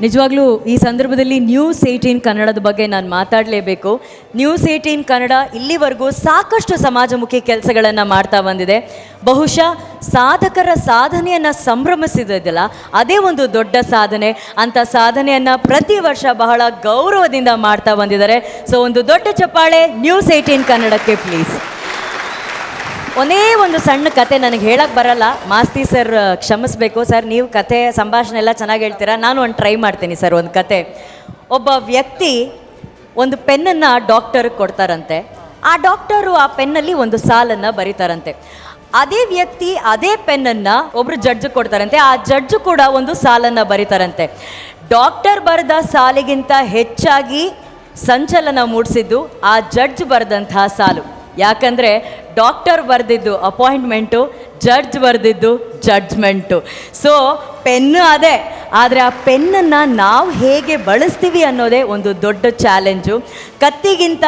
ನಿಜವಾಗ್ಲೂ ಈ ಸಂದರ್ಭದಲ್ಲಿ ನ್ಯೂಸ್ 18 ಕನ್ನಡದ ಬಗ್ಗೆ ನಾನು ಮಾತಾಡಲೇಬೇಕು. ನ್ಯೂಸ್ 18 ಕನ್ನಡ ಇಲ್ಲಿವರೆಗೂ ಸಾಕಷ್ಟು ಸಮಾಜಮುಖಿ ಕೆಲಸಗಳನ್ನು ಮಾಡ್ತಾ ಬಂದಿದೆ. ಬಹುಶಃ ಸಾಧಕರ ಸಾಧನೆಯನ್ನು ಸಂಭ್ರಮಿಸಿದಲ್ಲ, ಅದೇ ಒಂದು ದೊಡ್ಡ ಸಾಧನೆ. ಅಂಥ ಸಾಧನೆಯನ್ನು ಪ್ರತಿ ವರ್ಷ ಬಹಳ ಗೌರವದಿಂದ ಮಾಡ್ತಾ ಬಂದಿದ್ದಾರೆ. ಸೊ ಒಂದು ದೊಡ್ಡ ಚಪ್ಪಾಳೆ ನ್ಯೂಸ್ 18 ಕನ್ನಡಕ್ಕೆ ಪ್ಲೀಸ್. ಒಂದೇ ಒಂದು ಸಣ್ಣ ಕತೆ ನನಗೆ ಹೇಳಕ್ಕೆ ಬರಲ್ಲ, ಮಾಸ್ತಿ ಸರ್ ಕ್ಷಮಿಸಬೇಕು. ಸರ್ ನೀವು ಕತೆ ಸಂಭಾಷಣೆ ಎಲ್ಲ ಚೆನ್ನಾಗಿ ಹೇಳ್ತೀರಾ, ನಾನು ಒಂದು ಟ್ರೈ ಮಾಡ್ತೀನಿ ಸರ್. ಒಂದು ಕತೆ, ಒಬ್ಬ ವ್ಯಕ್ತಿ ಒಂದು ಪೆನ್ನನ್ನು ಡಾಕ್ಟರ್ಗೆ ಕೊಡ್ತಾರಂತೆ. ಆ ಡಾಕ್ಟರು ಆ ಪೆನ್ನಲ್ಲಿ ಒಂದು ಸಾಲನ್ನು ಬರೀತಾರಂತೆ. ಅದೇ ವ್ಯಕ್ತಿ ಅದೇ ಪೆನ್ನನ್ನು ಒಬ್ಬರು ಜಡ್ಜ್ ಕೊಡ್ತಾರಂತೆ. ಆ ಜಡ್ಜು ಕೂಡ ಒಂದು ಸಾಲನ್ನು ಬರೀತಾರಂತೆ. ಡಾಕ್ಟರ್ ಬರೆದ ಸಾಲಿಗಿಂತ ಹೆಚ್ಚಾಗಿ ಸಂಚಲನ ಮೂಡಿಸಿದ್ದು ಆ ಜಡ್ಜ್ ಬರೆದಂತಹ ಸಾಲು. ಯಾಕಂದರೆ ಡಾಕ್ಟರ್ ಬರೆದಿದ್ದು ಅಪಾಯಿಂಟ್ಮೆಂಟು, ಜಡ್ಜ್ ಬರೆದಿದ್ದು ಜಡ್ಜ್ಮೆಂಟು. ಸೊ ಪೆನ್ನು ಅದೇ, ಆದರೆ ಆ ಪೆನ್ನನ್ನು ನಾವು ಹೇಗೆ ಬಳಸ್ತೀವಿ ಅನ್ನೋದೇ ಒಂದು ದೊಡ್ಡ ಚಾಲೆಂಜು. ಕತ್ತಿಗಿಂತ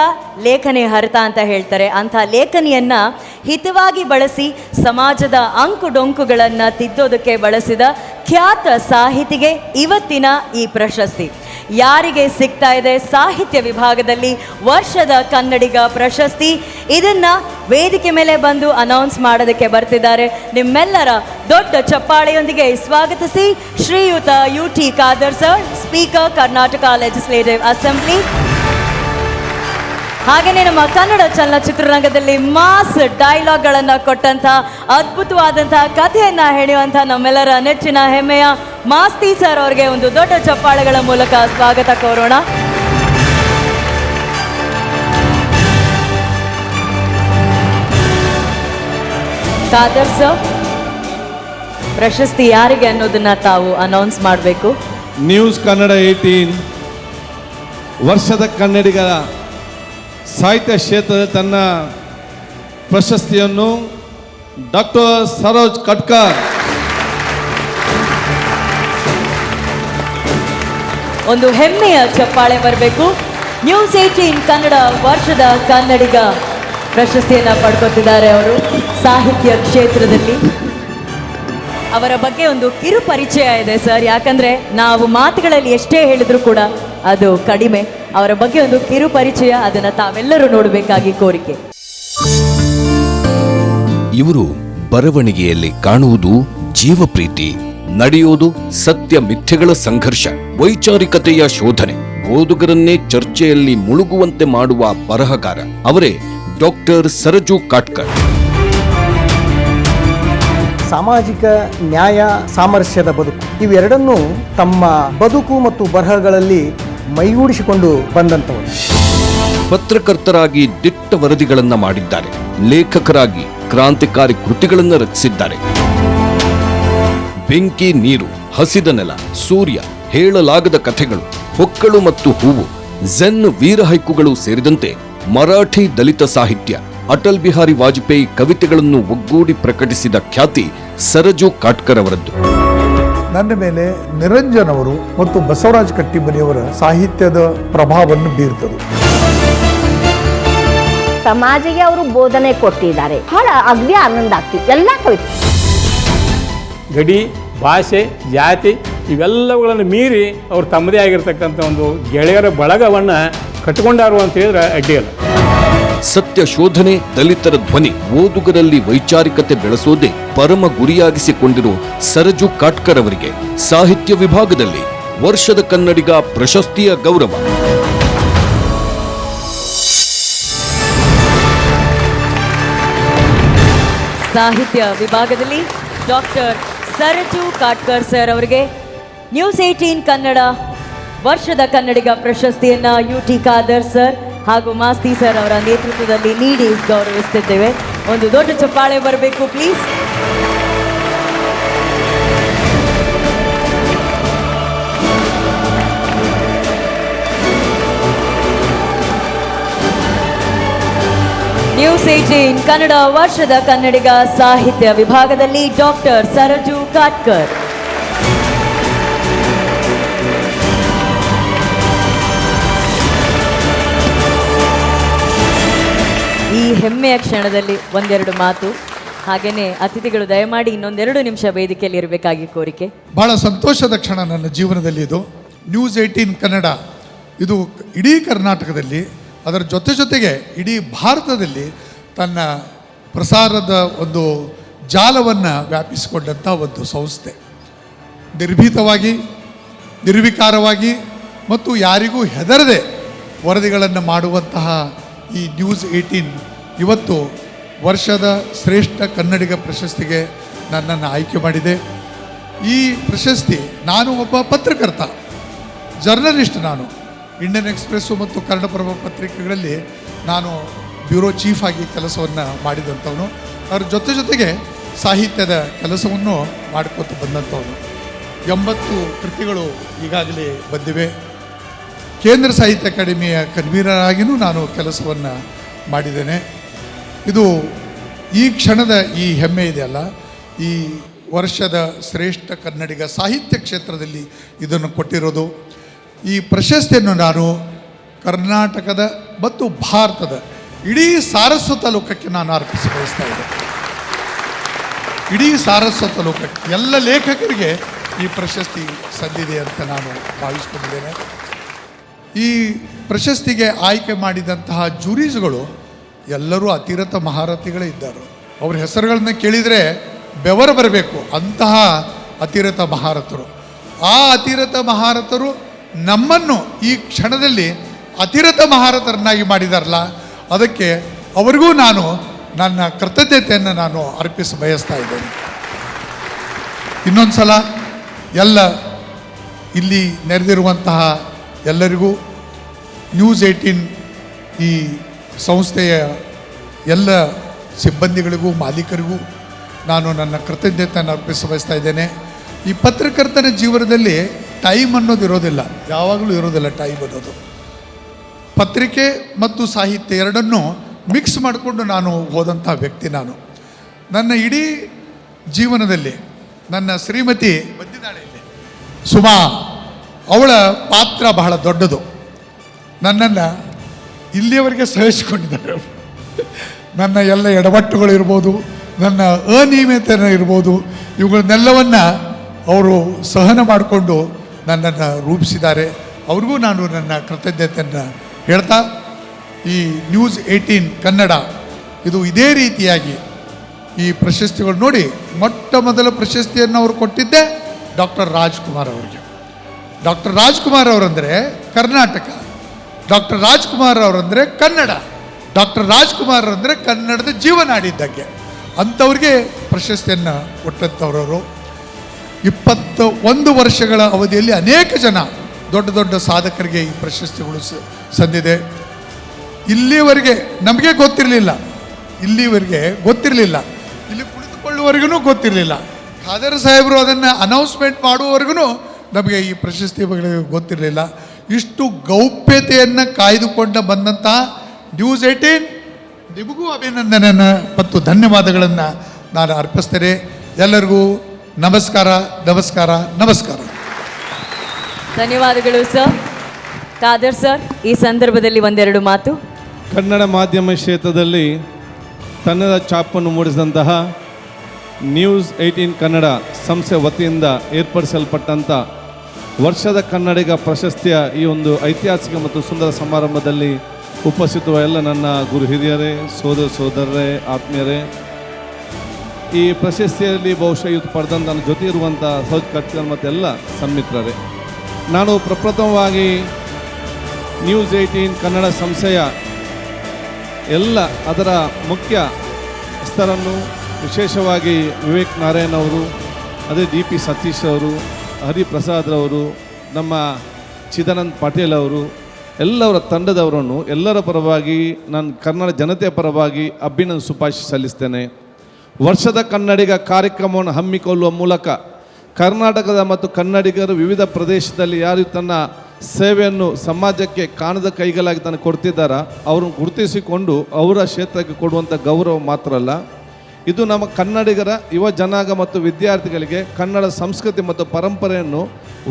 ಲೇಖನಿ ಹರಿತ ಅಂತ ಹೇಳ್ತಾರೆ. ಅಂಥ ಲೇಖನಿಯನ್ನು ಹಿತವಾಗಿ ಬಳಸಿ ಸಮಾಜದ ಅಂಕು ಡೊಂಕುಗಳನ್ನು ತಿದ್ದೋದಕ್ಕೆ ಬಳಸಿದ ಖ್ಯಾತ ಸಾಹಿತಿಗೆ ಇವತ್ತಿನ ಈ ಪ್ರಶಸ್ತಿ. ಯಾರಿಗೆ ಸಿಗ್ತಾ ಇದೆ ಸಾಹಿತ್ಯ ವಿಭಾಗದಲ್ಲಿ ವರ್ಷದ ಕನ್ನಡಿಗ ಪ್ರಶಸ್ತಿ, ಇದನ್ನು ವೇದಿಕೆ ಮೇಲೆ ಬಂದು ಅನೌನ್ಸ್ ಮಾಡೋದಕ್ಕೆ ಬರ್ತಿದ್ದಾರೆ. ನಿಮ್ಮೆಲ್ಲರ ದೊಡ್ಡ ಚಪ್ಪಾಳೆಯೊಂದಿಗೆ ಸ್ವಾಗತಿಸಿ ಶ್ರೀಯುತ UT Khader sir, speaker Karnataka legislative assembly. ಹಾಗೆಯೇ ನಮ್ಮ ಕನ್ನಡ ಚಲನಚಿತ್ರರಂಗದಲ್ಲಿ ಮಾಸ್ ಡೈಲಾಗ್ಗಳನ್ನು ಕೊಟ್ಟಂಥ ಅದ್ಭುತವಾದಂತಹ ಕಥೆಯನ್ನು ಹೇಳುವಂಥ ನಮ್ಮೆಲ್ಲರ ನೆಚ್ಚಿನ ಹೆಮ್ಮೆಯ ಮಾಸ್ತಿ ಸರ್ ಅವರಿಗೆ ಒಂದು ದೊಡ್ಡ ಚಪ್ಪಾಳೆಗಳ ಮೂಲಕ ಸ್ವಾಗತ ಕೋರೋಣ. ಖಾದರ್ ಸರ್, ಪ್ರಶಸ್ತಿ ಯಾರಿಗೆ ಅನ್ನೋದನ್ನ ತಾವು ಅನೌನ್ಸ್ ಮಾಡಬೇಕು. ನ್ಯೂಸ್ ಕನ್ನಡ 18 ವರ್ಷದ ಕನ್ನಡಿಗರ ಸಾಹಿತ್ಯ ಕ್ಷೇತ್ರದ ತನ್ನ ಪ್ರಶಸ್ತಿಯನ್ನು ಡಾಕ್ಟರ್ ಸರೋಜ್ ಕಟ್ಕರ್. ಒಂದು ಹೆಮ್ಮೆಯ ಚಪ್ಪಾಳೆ ಬರಬೇಕು. ನ್ಯೂಸ್ 18 ಕನ್ನಡ ವರ್ಷದ ಕನ್ನಡಿಗ ಪ್ರಶಸ್ತಿಯನ್ನು ಪಡ್ಕೊತಿದ್ದಾರೆ ಅವರು ಸಾಹಿತ್ಯ ಕ್ಷೇತ್ರದಲ್ಲಿ. ಅವರ ಬಗ್ಗೆ ಒಂದು ಕಿರು ಪರಿಚಯ ಇದೆ ಸರ್, ಯಾಕಂದರೆ ನಾವು ಮಾತುಗಳಲ್ಲಿ ಎಷ್ಟೇ ಹೇಳಿದ್ರು ಕೂಡ ಅದು ಕಡಿಮೆ. ಅವರ ಬಗ್ಗೆ ಒಂದು ಕಿರು ಪರಿಚಯ, ಅದನ್ನು ತಾವೆಲ್ಲರೂ ನೋಡಬೇಕಾಗಿ ಕೋರಿಕೆ. ಇವರು ಬರವಣಿಗೆಯಲ್ಲಿ ಕಾಣುವುದು ಜೀವಪ್ರೀತಿ, ನಡೆಯುವುದು ಸತ್ಯ ಮಿಥ್ಯೆಗಳ ಸಂಘರ್ಷ, ವೈಚಾರಿಕತೆಯ ಶೋಧನೆ, ಓದುಗರನ್ನೇ ಚರ್ಚೆಯಲ್ಲಿ ಮುಳುಗುವಂತೆ ಮಾಡುವ ಬರಹಗಾರ. ಅವರೇ ಡಾಕ್ಟರ್ ಸರಜು ಕಾಟ್ಕರ್. ಸಾಮಾಜಿಕ ನ್ಯಾಯ, ಸಾಮರಸ್ಯದ ಬದುಕು, ಇವೆರಡನ್ನೂ ತಮ್ಮ ಬದುಕು ಮತ್ತು ಬರಹಗಳಲ್ಲಿ ಮೈಗೂಡಿಸಿಕೊಂಡು ಬಂದಂಥವರು. ಪತ್ರಕರ್ತರಾಗಿ ದಿಟ್ಟ ವರದಿಗಳನ್ನ ಮಾಡಿದ್ದಾರೆ. ಲೇಖಕರಾಗಿ ಕ್ರಾಂತಿಕಾರಿ ಕೃತಿಗಳನ್ನು ರಚಿಸಿದ್ದಾರೆ. ಬೆಂಕಿ, ನೀರು, ಹಸಿದ ನೆಲ, ಸೂರ್ಯ, ಹೇಳಲಾಗದ ಕಥೆಗಳು, ಹೊಕ್ಕಳು ಮತ್ತು ಹೂವು, ಝೆನ್ ವೀರಹೈಕುಗಳು ಸೇರಿದಂತೆ ಮರಾಠಿ ದಲಿತ ಸಾಹಿತ್ಯ, ಅಟಲ್ ಬಿಹಾರಿ ವಾಜಪೇಯಿ ಕವಿತೆಗಳನ್ನು ಒಗ್ಗೂಡಿ ಪ್ರಕಟಿಸಿದ ಖ್ಯಾತಿ ಸರಜು ಕಾಟ್ಕರ್ ಅವರದ್ದು. ನನ್ನ ಮೇಲೆ ನಿರಂಜನ್ ಅವರು ಮತ್ತು ಬಸವರಾಜ್ ಕಟ್ಟಿಮನಿಯವರ ಸಾಹಿತ್ಯದ ಪ್ರಭಾವವನ್ನು ಬೀರ್ತದೆ. ಸಮಾಜಿಗೆ ಅವರು ಬೋಧನೆ ಕೊಟ್ಟಿದ್ದಾರೆ. ಬಹಳ ಅಗ್ದಿ ಆನಂದ ಆಗ್ತಿತ್ತು ಎಲ್ಲ ಕವಿತೆ. ಗಡಿ, ಭಾಷೆ, ಜಾತಿ ಇವೆಲ್ಲವುಗಳನ್ನು ಮೀರಿ ಅವರು ತಮ್ಮದೇ ಆಗಿರ್ತಕ್ಕಂಥ ಒಂದು ಗೆಳೆಯರ ಬಳಗವನ್ನು ಕಟ್ಟಿಕೊಂಡಾರು ಅಂತ ಹೇಳಿದ್ರೆ ಅಡ್ಡಿಯಲ್ಲ. ಸತ್ಯ ಶೋಧನೆ, ದಲಿತರ ಧ್ವನಿ, ಓದುಗರಲ್ಲಿ ವೈಚಾರಿಕತೆ ಬೆಳೆಸೋದೇ ಪರಮ ಗುರಿಯಾಗಿಸಿಕೊಂಡಿರೋ ಸರಜು ಕಾಟ್ಕರ್ ಅವರಿಗೆ ಸಾಹಿತ್ಯ ವಿಭಾಗದಲ್ಲಿ ವರ್ಷದ ಕನ್ನಡಿಗ ಪ್ರಶಸ್ತಿಯ ಗೌರವ. ಸಾಹಿತ್ಯ ವಿಭಾಗದಲ್ಲಿ ಡಾಕ್ಟರ್ ಸರಜು ಕಾಟ್ಕರ್ ಸರ್ ಅವರಿಗೆ ನ್ಯೂಸ್ 18 ಕನ್ನಡ ವರ್ಷದ ಕನ್ನಡಿಗ ಪ್ರಶಸ್ತಿಯನ್ನು UT ಖಾದರ್ ಸರ್ ಹಾಗೂ ಮಾಸ್ತಿ ಸರ್ ಅವರ ನೇತೃತ್ವದಲ್ಲಿ ನೀಡಿ ಗೌರವಿಸುತ್ತಿದ್ದೇವೆ. ಒಂದು ದೊಡ್ಡ ಚಪ್ಪಾಳೆ ಬರಬೇಕು ಪ್ಲೀಸ್. ನ್ಯೂಸ್ 18 ಕನ್ನಡ ವರ್ಷದ ಕನ್ನಡಿಗ ಸಾಹಿತ್ಯ ವಿಭಾಗದಲ್ಲಿ ಡಾಕ್ಟರ್ ಸರಜು ಕಾಟ್ಕರ್. ಈ ಹೆಮ್ಮೆಯ ಕ್ಷಣದಲ್ಲಿ ಒಂದೆರಡು ಮಾತು, ಹಾಗೆಯೇ ಅತಿಥಿಗಳು ದಯಮಾಡಿ ಇನ್ನೊಂದೆರಡು ನಿಮಿಷ ವೇದಿಕೆಯಲ್ಲಿ ಇರಬೇಕಾಗಿ ಕೋರಿಕೆ. ಬಹಳ ಸಂತೋಷದ ಕ್ಷಣ ನನ್ನ ಜೀವನದಲ್ಲಿ ಇದು. ನ್ಯೂಸ್ 18 ಕನ್ನಡ ಇದು ಇಡೀ ಕರ್ನಾಟಕದಲ್ಲಿ ಅದರ ಜೊತೆಗೆ ಇಡೀ ಭಾರತದಲ್ಲಿ ತನ್ನ ಪ್ರಸಾರದ ಒಂದು ಜಾಲವನ್ನು ವ್ಯಾಪಿಸಿಕೊಂಡಂಥ ಒಂದು ಸಂಸ್ಥೆ. ನಿರ್ಭೀತವಾಗಿ, ನಿರ್ವಿಕಾರವಾಗಿ ಮತ್ತು ಯಾರಿಗೂ ಹೆದರದೆ ವರದಿಗಳನ್ನು ಮಾಡುವಂತಹ ಈ ನ್ಯೂಸ್ 18 ಇವತ್ತು ವರ್ಷದ ಶ್ರೇಷ್ಠ ಕನ್ನಡಿಗ ಪ್ರಶಸ್ತಿಗೆ ನನ್ನನ್ನು ಆಯ್ಕೆ ಮಾಡಿದೆ. ಈ ಪ್ರಶಸ್ತಿ, ನಾನು ಒಬ್ಬ ಪತ್ರಕರ್ತ, ಜರ್ನಲಿಸ್ಟ್. ನಾನು ಇಂಡಿಯನ್ ಎಕ್ಸ್ಪ್ರೆಸ್ಸು ಮತ್ತು ಕನ್ನಡಪ್ರಭ ಪತ್ರಿಕೆಗಳಲ್ಲಿ ನಾನು ಬ್ಯೂರೋ ಚೀಫ್ ಆಗಿ ಕೆಲಸವನ್ನು ಮಾಡಿದಂಥವನು. ಅದರ ಜೊತೆಗೆ ಸಾಹಿತ್ಯದ ಕೆಲಸವನ್ನು ಮಾಡ್ಕೊತ ಬಂದಂಥವನು. 80 ಕೃತಿಗಳು ಈಗಾಗಲೇ ಬಂದಿವೆ. ಕೇಂದ್ರ ಸಾಹಿತ್ಯ ಅಕಾಡೆಮಿಯ ಕನ್ವೀನರಾಗಿಯೂ ನಾನು ಕೆಲಸವನ್ನು ಮಾಡಿದ್ದೇನೆ. ಇದು ಈ ಕ್ಷಣದ ಈ ಹೆಮ್ಮೆ ಇದೆಯಲ್ಲ, ಈ ವರ್ಷದ ಶ್ರೇಷ್ಠ ಕನ್ನಡಿಗ ಸಾಹಿತ್ಯ ಕ್ಷೇತ್ರದಲ್ಲಿ ಇದನ್ನು ಕೊಟ್ಟಿರೋದು. ಈ ಪ್ರಶಸ್ತಿಯನ್ನು ನಾನು ಕರ್ನಾಟಕದ ಮತ್ತು ಭಾರತದ ಇಡೀ ಸಾರಸ್ವತ ಲೋಕಕ್ಕೆ ನಾನು ಅರ್ಪಿಸಿ ಬಯಸ್ತಾ ಇದ್ದೆ. ಇಡೀ ಸಾರಸ್ವತ ಲೋಕಕ್ಕೆ, ಎಲ್ಲ ಲೇಖಕರಿಗೆ ಈ ಪ್ರಶಸ್ತಿ ಸಂದಿದೆ ಅಂತ ನಾನು ಭಾವಿಸ್ಕೊಂಡಿದ್ದೇನೆ. ಈ ಪ್ರಶಸ್ತಿಗೆ ಆಯ್ಕೆ ಮಾಡಿದಂತಹ ಜೂರೀಸ್ಗಳು ಎಲ್ಲರೂ ಅತಿರಥ ಮಹಾರಥಿಗಳೇ ಇದ್ದಾರೆ. ಅವ್ರ ಹೆಸರುಗಳನ್ನ ಕೇಳಿದರೆ ಬೆವರು ಬರಬೇಕು, ಅಂತಹ ಅತಿರಥ ಮಹಾರಥರು. ಆ ಅತಿರಥ ಮಹಾರಥರು ನಮ್ಮನ್ನು ಈ ಕ್ಷಣದಲ್ಲಿ ಅತಿರಥ ಮಹಾರಥರನ್ನಾಗಿ ಮಾಡಿದಾರಲ್ಲ, ಅದಕ್ಕೆ ಅವರಿಗೂ ನಾನು ನನ್ನ ಕೃತಜ್ಞತೆಯನ್ನು ನಾನು ಅರ್ಪಿಸಿ ಬಯಸ್ತಾ ಇದ್ದೇನೆ. ಇನ್ನೊಂದು ಸಲ ಎಲ್ಲ ಇಲ್ಲಿ ನೆರೆದಿರುವಂತಹ ಎಲ್ಲರಿಗೂ, ನ್ಯೂಸ್ 18 ಈ ಸಂಸ್ಥೆಯ ಎಲ್ಲ ಸಿಬ್ಬಂದಿಗಳಿಗೂ ಮಾಲೀಕರಿಗೂ ನಾನು ನನ್ನ ಕೃತಜ್ಞತೆಯನ್ನು ಅರ್ಪಿಸಿ ಬಯಸ್ತಾ ಇದ್ದೇನೆ. ಈ ಪತ್ರಕರ್ತನ ಜೀವನದಲ್ಲಿ ಟೈಮ್ ಅನ್ನೋದು ಇರೋದಿಲ್ಲ, ಯಾವಾಗಲೂ ಇರೋದಿಲ್ಲ ಟೈಮ್ ಅನ್ನೋದು. ಪತ್ರಿಕೆ ಮತ್ತು ಸಾಹಿತ್ಯ ಎರಡನ್ನೂ ಮಿಕ್ಸ್ ಮಾಡಿಕೊಂಡು ನಾನು ಹೋದಂಥ ವ್ಯಕ್ತಿ ನಾನು. ನನ್ನ ಇಡೀ ಜೀವನದಲ್ಲಿ ನನ್ನ ಶ್ರೀಮತಿ ಬಂದಿದ್ದಾಳೆ ಇಲ್ಲಿ, ಸುಮಾ, ಅವಳ ಪಾತ್ರ ಬಹಳ ದೊಡ್ಡದು. ನನ್ನನ್ನು ಇಲ್ಲಿಯವರೆಗೆ ಸಹಿಸಿಕೊಂಡಿದ್ದಾರೆ. ನನ್ನ ಎಲ್ಲ ಎಡವಟ್ಟುಗಳು ಇರ್ಬೋದು, ನನ್ನ ಅನಿಯಮಿತನ ಇರ್ಬೋದು, ಇವುಗಳನ್ನೆಲ್ಲವನ್ನು ಅವರು ಸಹನ ಮಾಡಿಕೊಂಡು ನನ್ನನ್ನು ರೂಪಿಸಿದ್ದಾರೆ. ಅವ್ರಿಗೂ ನಾನು ನನ್ನ ಕೃತಜ್ಞತೆಯನ್ನು ಹೇಳ್ತಾ, ಈ ನ್ಯೂಸ್ 18 ಕನ್ನಡ ಇದು ಇದೇ ರೀತಿಯಾಗಿ ಈ ಪ್ರಶಸ್ತಿಗಳು ನೋಡಿ, ಮೊಟ್ಟ ಮೊದಲ ಪ್ರಶಸ್ತಿಯನ್ನು ಅವರು ಕೊಟ್ಟಿದ್ದೆ ಡಾಕ್ಟರ್ ರಾಜ್ಕುಮಾರ್ ಅವರಿಗೆ. ಡಾಕ್ಟರ್ ರಾಜ್ಕುಮಾರ್ ಅವರಂದರೆ ಕರ್ನಾಟಕ, ಡಾಕ್ಟರ್ ರಾಜ್ಕುಮಾರ್ ಅವರಂದರೆ ಕನ್ನಡ, ಡಾಕ್ಟರ್ ರಾಜ್ಕುಮಾರ್ ಅಂದರೆ ಕನ್ನಡದ ಜೀವನಾಡಿದ್ದಕ್ಕೆ ಅಂಥವ್ರಿಗೆ ಪ್ರಶಸ್ತಿಯನ್ನು ಕೊಟ್ಟಂಥವ್ರವರು. 21 ವರ್ಷಗಳ ಅವಧಿಯಲ್ಲಿ ಅನೇಕ ಜನ ದೊಡ್ಡ ದೊಡ್ಡ ಸಾಧಕರಿಗೆ ಈ ಪ್ರಶಸ್ತಿಗಳು ಸಂದಿದೆ. ಇಲ್ಲಿವರೆಗೆ ನಮಗೆ ಗೊತ್ತಿರಲಿಲ್ಲ, ಇಲ್ಲಿ ಕುಳಿತುಕೊಳ್ಳುವವರೆಗೂ ಗೊತ್ತಿರಲಿಲ್ಲ. ಖಾದರ್ ಸಾಹೇಬರು ಅದನ್ನು ಅನೌನ್ಸ್ಮೆಂಟ್ ಮಾಡುವವರೆಗೂ ನಮಗೆ ಈ ಪ್ರಶಸ್ತಿ ಬಗ್ಗೆ ಗೊತ್ತಿರಲಿಲ್ಲ. ಇಷ್ಟು ಗೌಪ್ಯತೆಯನ್ನು ಕಾಯ್ದುಕೊಂಡು ಬಂದಂತಹ ನ್ಯೂಸ್ 18 ನಿಮಗೂ ಅಭಿನಂದನೆಯನ್ನು ಮತ್ತು ಧನ್ಯವಾದಗಳನ್ನು ನಾನು ಅರ್ಪಿಸ್ತೇನೆ. ಎಲ್ಲರಿಗೂ ನಮಸ್ಕಾರ, ನಮಸ್ಕಾರ, ನಮಸ್ಕಾರ. ಧನ್ಯವಾದಗಳು ಸರ್. ಖಾದರ್ ಸರ್, ಈ ಸಂದರ್ಭದಲ್ಲಿ ಒಂದೆರಡು ಮಾತು. ಕನ್ನಡ ಮಾಧ್ಯಮ ಕ್ಷೇತ್ರದಲ್ಲಿ ತನ್ನದ ಛಾಪನ್ನು ಮೂಡಿಸಿದಂತಹ ನ್ಯೂಸ್ 18 ಕನ್ನಡ ಸಂಸ್ಥೆ ವತಿಯಿಂದ ಏರ್ಪಡಿಸಲ್ಪಟ್ಟಂಥ ವರ್ಷದ ಕನ್ನಡಿಗ ಪ್ರಶಸ್ತಿಯ ಈ ಒಂದು ಐತಿಹಾಸಿಕ ಮತ್ತು ಸುಂದರ ಸಮಾರಂಭದಲ್ಲಿ ಉಪಸ್ಥಿತವ ಎಲ್ಲ ನನ್ನ ಗುರು ಹಿರಿಯರೇ, ಸೋದರರೇ, ಆತ್ಮೀಯರೇ, ಈ ಪ್ರಶಸ್ತಿಯಲ್ಲಿ ಬಹುಶಃ ಇವತ್ತು ಪಡೆದಂಥ ನನ್ನ ಜೊತೆ ಇರುವಂಥ ಸರೋಜ್ ಕಟ್ಕರ್ ಮತ್ತೆಲ್ಲ ಸನ್ಮಿತ್ರರೇ, ನಾನು ಪ್ರಪ್ರಥಮವಾಗಿ ನ್ಯೂಸ್ 18 ಕನ್ನಡ ಸಂಸ್ಥೆಯ ಎಲ್ಲ ಅದರ ಮುಖ್ಯಸ್ಥರನ್ನು, ವಿಶೇಷವಾಗಿ ವಿವೇಕ್ ನಾರಾಯಣ್ ಅವರು, ಅದೇ DP ಸತೀಶ್ ಅವರು, ಹರಿಪ್ರಸಾದ್ರವರು, ನಮ್ಮ ಚಿದಾನಂದ್ ಪಾಟೀಲ್ ಅವರು, ಎಲ್ಲವರ ತಂಡದವರನ್ನು ಎಲ್ಲರ ಪರವಾಗಿ ನಾನು ಕನ್ನಡ ಜನತೆಯ ಪರವಾಗಿ ಅಭಿನಂದನೆ ಶುಭಾಶಯ ಸಲ್ಲಿಸ್ತೇನೆ. ವರ್ಷದ ಕನ್ನಡಿಗ ಕಾರ್ಯಕ್ರಮವನ್ನು ಹಮ್ಮಿಕೊಳ್ಳುವ ಮೂಲಕ ಕರ್ನಾಟಕದ ಮತ್ತು ಕನ್ನಡಿಗರು ವಿವಿಧ ಪ್ರದೇಶದಲ್ಲಿ ಯಾರು ತನ್ನ ಸೇವೆಯನ್ನು ಸಮಾಜಕ್ಕೆ ಕಾಣದ ಕೈಗಳಾಗಿ ತನಗೆ ಕೊಡ್ತಿದ್ದಾರ ಅವ್ರನ್ನ ಗುರುತಿಸಿಕೊಂಡು ಅವರ ಕ್ಷೇತ್ರಕ್ಕೆ ಕೊಡುವಂಥ ಗೌರವ ಮಾತ್ರ ಅಲ್ಲ, ಇದು ನಮ್ಮ ಕನ್ನಡಿಗರ ಯುವ ಜನಾಂಗ ಮತ್ತು ವಿದ್ಯಾರ್ಥಿಗಳಿಗೆ ಕನ್ನಡ ಸಂಸ್ಕೃತಿ ಮತ್ತು ಪರಂಪರೆಯನ್ನು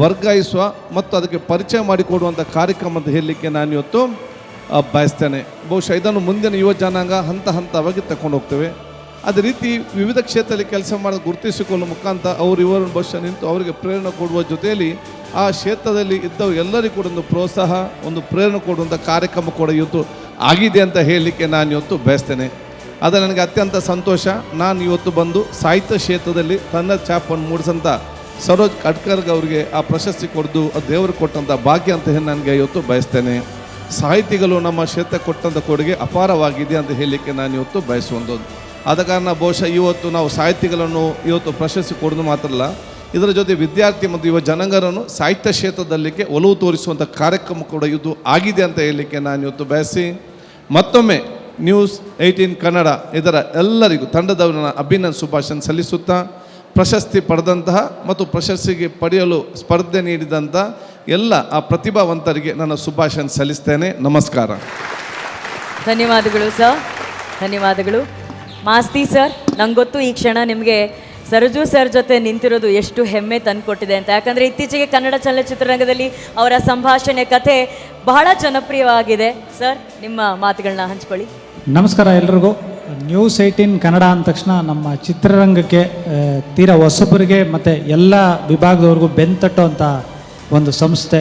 ವರ್ಗಾಯಿಸುವ ಮತ್ತು ಅದಕ್ಕೆ ಪರಿಚಯ ಮಾಡಿಕೊಡುವಂಥ ಕಾರ್ಯಕ್ರಮ ಅಂತ ಹೇಳಲಿಕ್ಕೆ ನಾನು ಇವತ್ತು ಬಯಸ್ತೇನೆ. ಬಹುಶಃ ಇದನ್ನು ಮುಂದಿನ ಯುವ ಜನಾಂಗ ಹಂತವಾಗಿ ತಗೊಂಡು ಹೋಗ್ತೇವೆ. ಅದೇ ರೀತಿ ವಿವಿಧ ಕ್ಷೇತ್ರದಲ್ಲಿ ಕೆಲಸ ಮಾಡೋದು ಗುರುತಿಸಿಕೊಳ್ಳುವ ಮುಖಾಂತರ ಅವರು ಇವರನ್ನು ಬಹುಶಃ ನಿಂತು ಅವರಿಗೆ ಪ್ರೇರಣೆ ಕೊಡುವ ಜೊತೆಯಲ್ಲಿ ಆ ಕ್ಷೇತ್ರದಲ್ಲಿ ಇದ್ದವರು ಎಲ್ಲರಿಗೂ ಕೂಡ ಒಂದು ಪ್ರೋತ್ಸಾಹ, ಒಂದು ಪ್ರೇರಣೆ ಕೊಡುವಂಥ ಕಾರ್ಯಕ್ರಮ ಕೂಡ ಇವತ್ತು ಆಗಿದೆ ಅಂತ ಹೇಳಲಿಕ್ಕೆ ನಾನು ಇವತ್ತು ಬಯಸ್ತೇನೆ. ಅದು ನನಗೆ ಅತ್ಯಂತ ಸಂತೋಷ. ನಾನು ಇವತ್ತು ಬಂದು ಸಾಹಿತ್ಯ ಕ್ಷೇತ್ರದಲ್ಲಿ ತನ್ನ ಛಾಪನ್ನು ಮೂಡಿಸಂಥ ಸರೋಜ್ ಕಟ್ಕರ್ಗೆ ಅವರಿಗೆ ಆ ಪ್ರಶಸ್ತಿ ಕೊಡೋದು ಅದು ದೇವರು ಕೊಟ್ಟಂಥ ಭಾಗ್ಯ ಅಂತ ಹೇಳಿ ನನಗೆ ಇವತ್ತು ಬಯಸ್ತೇನೆ. ಸಾಹಿತಿಗಳು ನಮ್ಮ ಕ್ಷೇತ್ರ ಕೊಟ್ಟಂಥ ಕೊಡುಗೆ ಅಪಾರವಾಗಿದೆ ಅಂತ ಹೇಳಲಿಕ್ಕೆ ನಾನು ಇವತ್ತು ಬಯಸುವಂಥದ್ದು. ಆದ ಕಾರಣ ಬಹುಶಃ ಇವತ್ತು ನಾವು ಸಾಹಿತಿಗಳನ್ನು ಇವತ್ತು ಪ್ರಶಸ್ತಿ ಕೊಡೋದು ಮಾತ್ರ ಅಲ್ಲ, ಇದರ ಜೊತೆ ವಿದ್ಯಾರ್ಥಿ ಮತ್ತು ಯುವ ಜನಾಂಗರನ್ನು ಸಾಹಿತ್ಯ ಕ್ಷೇತ್ರದಲ್ಲಿಗೆ ಒಲವು ತೋರಿಸುವಂಥ ಕಾರ್ಯಕ್ರಮ ಕೂಡ ಇದು ಆಗಿದೆ ಅಂತ ಹೇಳಲಿಕ್ಕೆ ನಾನು ಇವತ್ತು ಬಯಸಿ ಮತ್ತೊಮ್ಮೆ ನ್ಯೂಸ್ 18 ಕನ್ನಡ ಇದರ ಎಲ್ಲರಿಗೂ ತಂಡದವರನ್ನ ಅಭಿನಂದನೆ ಶುಭಾಶಯ ಸಲ್ಲಿಸುತ್ತಾ ಪ್ರಶಸ್ತಿ ಪಡೆದಂತಹ ಮತ್ತು ಪ್ರಶಸ್ತಿಗೆ ಪಡೆಯಲು ಸ್ಪರ್ಧೆ ನೀಡಿದಂಥ ಎಲ್ಲ ಆ ಪ್ರತಿಭಾವಂತರಿಗೆ ನನ್ನ ಶುಭಾಶಯ ಸಲ್ಲಿಸ್ತೇನೆ. ನಮಸ್ಕಾರ. ಧನ್ಯವಾದಗಳು ಸರ್, ಧನ್ಯವಾದಗಳು. ಮಾಸ್ತಿ ಸರ್, ನಂಗೆ ಗೊತ್ತು ಈ ಕ್ಷಣ ನಿಮಗೆ ಸರಜು ಸರ್ ಜೊತೆ ನಿಂತಿರೋದು ಎಷ್ಟು ಹೆಮ್ಮೆ ತಂದುಕೊಟ್ಟಿದೆ ಅಂತ. ಯಾಕಂದರೆ ಇತ್ತೀಚೆಗೆ ಕನ್ನಡ ಚಲನಚಿತ್ರರಂಗದಲ್ಲಿ ಅವರ ಸಂಭಾಷಣೆ ಕಥೆ ಬಹಳ ಜನಪ್ರಿಯವಾಗಿದೆ. ಸರ್, ನಿಮ್ಮ ಮಾತುಗಳನ್ನ ಹಂಚ್ಕೊಳ್ಳಿ. ನಮಸ್ಕಾರ ಎಲ್ರಿಗೂ. ನ್ಯೂಸ್ 18 ಕನ್ನಡ ಅಂದ ತಕ್ಷಣ ನಮ್ಮ ಚಿತ್ರರಂಗಕ್ಕೆ ತೀರಾ ಹೊಸಬರಿಗೆ ಮತ್ತು ಎಲ್ಲ ವಿಭಾಗದವ್ರಿಗೂ ಬೆನ್ತಟ್ಟುವಂಥ ಒಂದು ಸಂಸ್ಥೆ.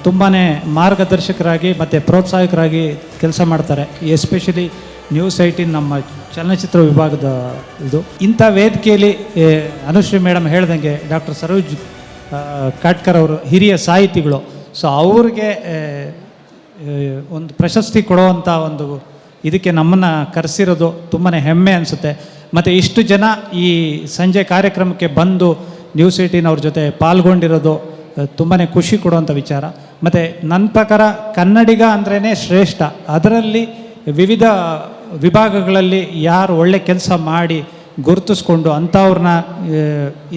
ತುಂಬಾ ಮಾರ್ಗದರ್ಶಕರಾಗಿ ಮತ್ತು ಪ್ರೋತ್ಸಾಹಕರಾಗಿ ಕೆಲಸ ಮಾಡ್ತಾರೆ. ಎಸ್ಪೆಷಲಿ ನ್ಯೂಸ್ 18 ನಮ್ಮ ಚಲನಚಿತ್ರ ವಿಭಾಗದ ಇದು. ಇಂಥ ವೇದಿಕೆಯಲ್ಲಿ ಅನುಶ್ರೀ ಮೇಡಮ್ ಹೇಳ್ದಂಗೆ ಡಾಕ್ಟರ್ ಸರೋಜ್ ಕಾಟ್ಕರ್ ಅವರು ಹಿರಿಯ ಸಾಹಿತಿಗಳು. ಸೊ ಅವ್ರಿಗೆ ಒಂದು ಪ್ರಶಸ್ತಿ ಕೊಡುವಂಥ ಒಂದು ಇದಕ್ಕೆ ನಮ್ಮನ್ನು ಕರೆಸಿರೋದು ತುಂಬಾ ಹೆಮ್ಮೆ ಅನಿಸುತ್ತೆ. ಮತ್ತು ಇಷ್ಟು ಜನ ಈ ಸಂಜೆ ಕಾರ್ಯಕ್ರಮಕ್ಕೆ ಬಂದು ನ್ಯೂಸ್ 18 ಅವ್ರ ಜೊತೆ ಪಾಲ್ಗೊಂಡಿರೋದು ತುಂಬಾ ಖುಷಿ ಕೊಡುವಂಥ ವಿಚಾರ. ಮತ್ತು ನನ್ನ ಪ್ರಕಾರ ಕನ್ನಡಿಗ ಅಂದ್ರೇ ಶ್ರೇಷ್ಠ. ಅದರಲ್ಲಿ ವಿವಿಧ ವಿಭಾಗಗಳಲ್ಲಿ ಯಾರು ಒಳ್ಳೆ ಕೆಲಸ ಮಾಡಿ ಗುರುತಿಸ್ಕೊಂಡು ಅಂಥವ್ರನ್ನ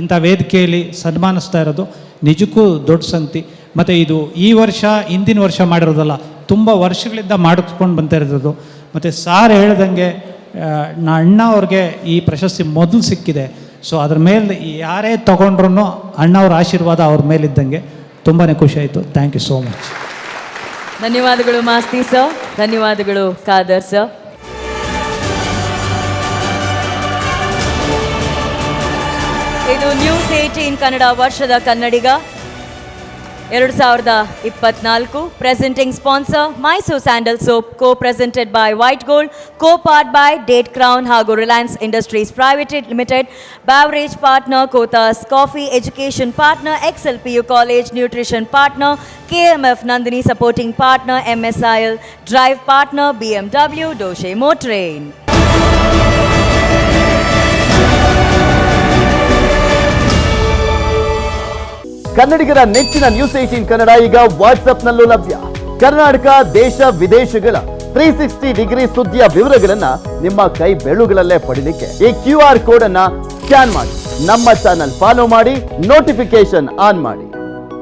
ಇಂಥ ವೇದಿಕೆಯಲ್ಲಿ ಸನ್ಮಾನಿಸ್ತಾ ಇರೋದು ನಿಜಕ್ಕೂ ದೊಡ್ಡ ಸಂಗತಿ. ಮತ್ತು ಇದು ಈ ವರ್ಷ ಹಿಂದಿನ ವರ್ಷ ಮಾಡಿರೋದಲ್ಲ, ತುಂಬ ವರ್ಷಗಳಿಂದ ಮಾಡಿಸ್ಕೊಂಡು ಬಂತಾ ಇರೋದು. ಮತ್ತು ಸಾರ್ ಹೇಳ್ದಂಗೆ ಅಣ್ಣ ಅವ್ರಿಗೆ ಈ ಪ್ರಶಸ್ತಿ ಮೊದಲು ಸಿಕ್ಕಿದೆ. ಸೊ ಅದ್ರ ಮೇಲೆ ಯಾರೇ ತೊಗೊಂಡ್ರೂ ಅಣ್ಣವ್ರ ಆಶೀರ್ವಾದ ಅವ್ರ ಮೇಲಿದ್ದಂಗೆ. ತುಂಬಾ ಖುಷಿ ಆಯಿತು. Thank you so much. ಧನ್ಯವಾದಗಳು ಮಾಸ್ತಿ ಸರ್, ಧನ್ಯವಾದಗಳು ಖಾದರ್ ಸರ್. ಇದು ನ್ಯೂಸ್ 18 ಕನ್ನಡ ವರ್ಷದ ಕನ್ನಡಿಗ 2024. Presenting sponsor Mysuru sandal soap, co-presented by White Gold, co-powered by Date Crown ಹಾಗೂ Reliance Industries private limited, Beverage partner Kothas Coffee, education partner XLPU College, nutrition partner KMF Nandini, supporting partner MSIL, drive partner BMW Doshi Motrain. ಕನ್ನಡಿಗರ ನೆಚ್ಚಿನ news 18 Kannada ಈಗ ವಾಟ್ಸ್ಆಪ್ನಲ್ಲೂ ಲಭ್ಯ. ಕರ್ನಾಟಕ, ದೇಶ ವಿದೇಶಗಳ 360 degree ಸುದ್ದಿಯ ವಿವರಗಳನ್ನ ನಿಮ್ಮ ಕೈ ಬೆರಳುಗಳಲ್ಲೇ ಪಡಿಲಿಕ್ಕೆ ಈ QR ಕೋಡ್ ಅನ್ನ ಸ್ಕ್ಯಾನ್ ಮಾಡಿ, ನಮ್ಮ ಚಾನಲ್ ಫಾಲೋ ಮಾಡಿ, ನೋಟಿಫಿಕೇಶನ್ ಆನ್ ಮಾಡಿ.